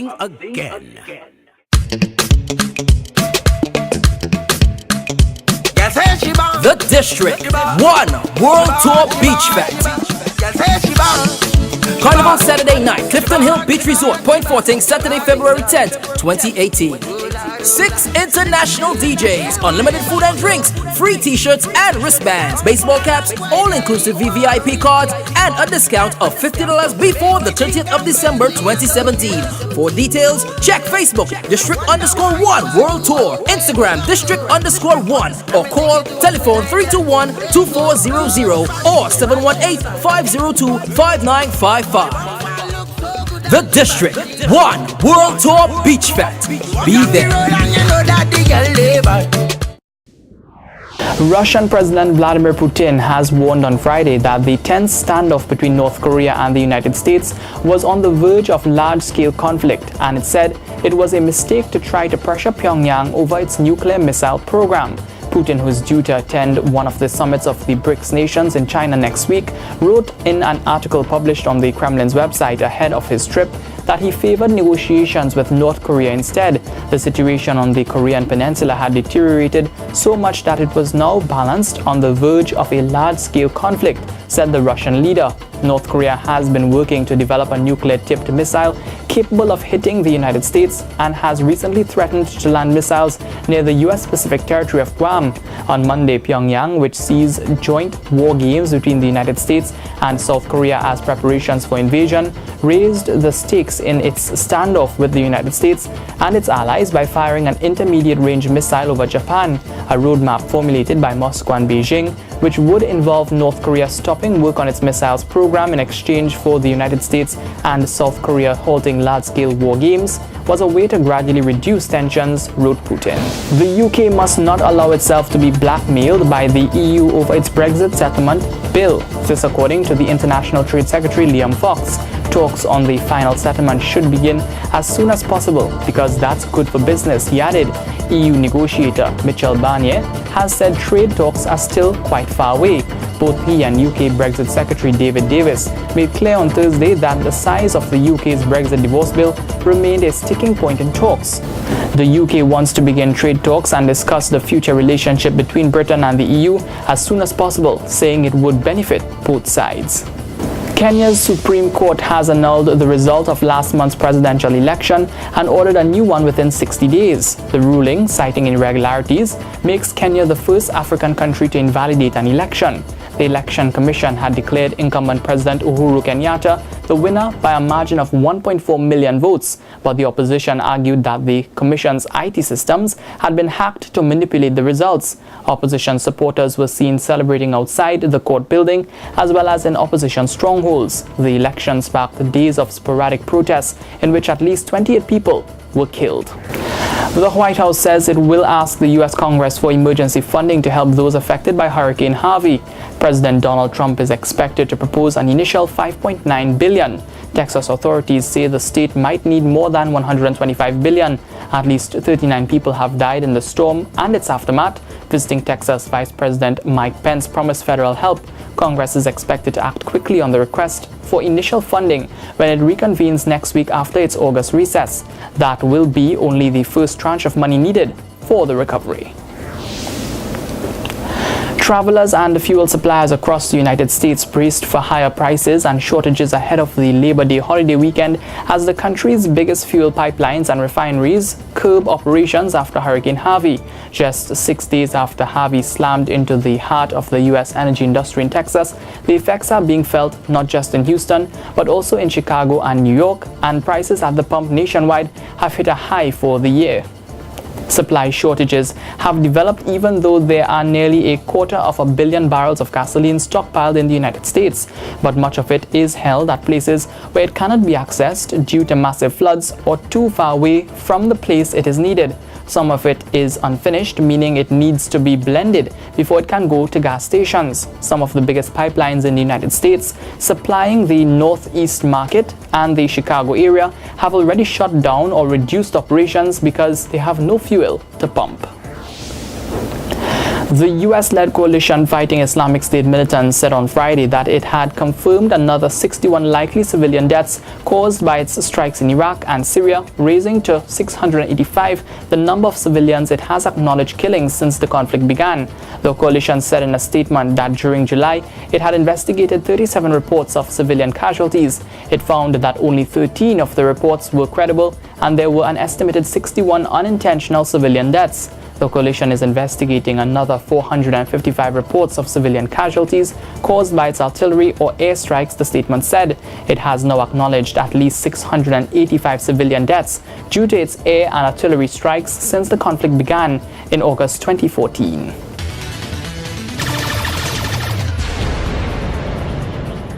again. The District 1 World Tour Beach Fest. Carnival Saturday night, Clifton Hill Beach Resort, Point Forting, Saturday, February 10th, 2018. 6 international DJs, unlimited food and drinks, free t-shirts and wristbands, baseball caps, all-inclusive VVIP cards, and a discount of $50 before the 30th of December 2017. For details, check Facebook, District_1 World Tour, Instagram, District_1, or call telephone 321-2400 or 718-502-5955. The District 1 World Tour Beach Fest. Be there. Russian President Vladimir Putin has warned on Friday that the tense standoff between North Korea and the United States was on the verge of large-scale conflict, and it said it was a mistake to try to pressure Pyongyang over its nuclear missile program. Putin, who is due to attend one of the summits of the BRICS nations in China next week, wrote in an article published on the Kremlin's website ahead of his trip that he favored negotiations with North Korea instead. The situation on the Korean peninsula had deteriorated so much that it was now balanced on the verge of a large-scale conflict, said the Russian leader. North Korea has been working to develop a nuclear-tipped missile capable of hitting the United States and has recently threatened to land missiles near the U.S. Pacific territory of Guam. On Monday, Pyongyang, which sees joint war games between the United States and South Korea as preparations for invasion, raised the stakes in its standoff with the United States and its allies by firing an intermediate-range missile over Japan, a roadmap formulated by Moscow and Beijing, which would involve North Korea stopping work on its missiles program in exchange for the United States and South Korea halting large-scale war games, was a way to gradually reduce tensions, wrote Putin. The UK must not allow itself to be blackmailed by the EU over its Brexit settlement bill. This according to the International Trade Secretary Liam Fox. Talks on the final settlement should begin as soon as possible because that's good for business, he added. EU negotiator Michel Barnier has said trade talks are still quite far away. Both he and UK Brexit Secretary David Davis made clear on Thursday that the size of the UK's Brexit divorce bill remained a sticking point in talks. The UK wants to begin trade talks and discuss the future relationship between Britain and the EU as soon as possible, saying it would benefit both sides. Kenya's Supreme Court has annulled the result of last month's presidential election and ordered a new one within 60 days. The ruling, citing irregularities, makes Kenya the first African country to invalidate an election. The Election Commission had declared incumbent President Uhuru Kenyatta the winner by a margin of 1.4 million votes, but the opposition argued that the Commission's IT systems had been hacked to manipulate the results. Opposition supporters were seen celebrating outside the court building as well as in opposition strongholds. The election sparked days of sporadic protests in which at least 28 people were killed. The White House says it will ask the U.S. Congress for emergency funding to help those affected by Hurricane Harvey. President Donald Trump is expected to propose an initial $5.9 billion. Texas authorities say the state might need more than $125 billion. At least 39 people have died in the storm and its aftermath. Visiting Texas, Vice President Mike Pence promised federal help. Congress is expected to act quickly on the request for initial funding when it reconvenes next week after its August recess. That will be only the first tranche of money needed for the recovery. Travelers and fuel suppliers across the United States braced for higher prices and shortages ahead of the Labor Day holiday weekend as the country's biggest fuel pipelines and refineries curb operations after Hurricane Harvey. Just 6 days after Harvey slammed into the heart of the U.S. energy industry in Texas, the effects are being felt not just in Houston, but also in Chicago and New York, and prices at the pump nationwide have hit a high for the year. Supply shortages have developed even though there are nearly 250 million barrels of gasoline stockpiled in the United States, but much of it is held at places where it cannot be accessed due to massive floods or too far away from the place it is needed. Some of it is unfinished, meaning it needs to be blended before it can go to gas stations. Some of the biggest pipelines in the United States supplying the Northeast market and the Chicago area have already shut down or reduced operations because they have no fuel to pump. The US-led coalition fighting Islamic State militants said on Friday that it had confirmed another 61 likely civilian deaths caused by its strikes in Iraq and Syria, raising to 685 the number of civilians it has acknowledged killing since the conflict began. The coalition said in a statement that during July, it had investigated 37 reports of civilian casualties. It found that only 13 of the reports were credible, and there were an estimated 61 unintentional civilian deaths. The coalition is investigating another 455 reports of civilian casualties caused by its artillery or airstrikes, the statement said. It has now acknowledged at least 685 civilian deaths due to its air and artillery strikes since the conflict began in August 2014.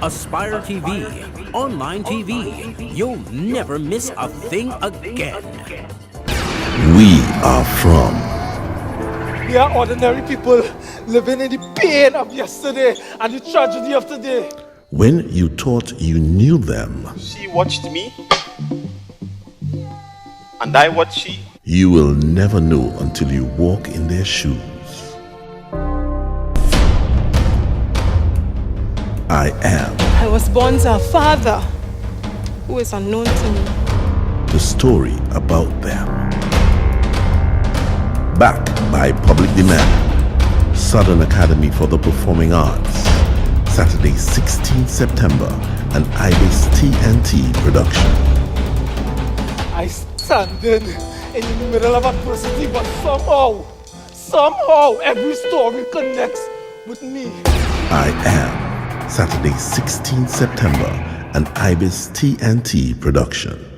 Aspire TV, online TV. You'll never miss a thing again. We are from. We are ordinary people living in the pain of yesterday and the tragedy of today. When you thought you knew them, She watched me, and I watched she. you will never know until you walk in their shoes. I am I was born to a father who is unknown to me. the story about them. Backed by public demand. Southern Academy for the Performing Arts. Saturday, 16 September, an IBIS TNT production. I standing in the middle of adversity, but somehow, every story connects with me. I am. Saturday, 16 September, an IBIS TNT production.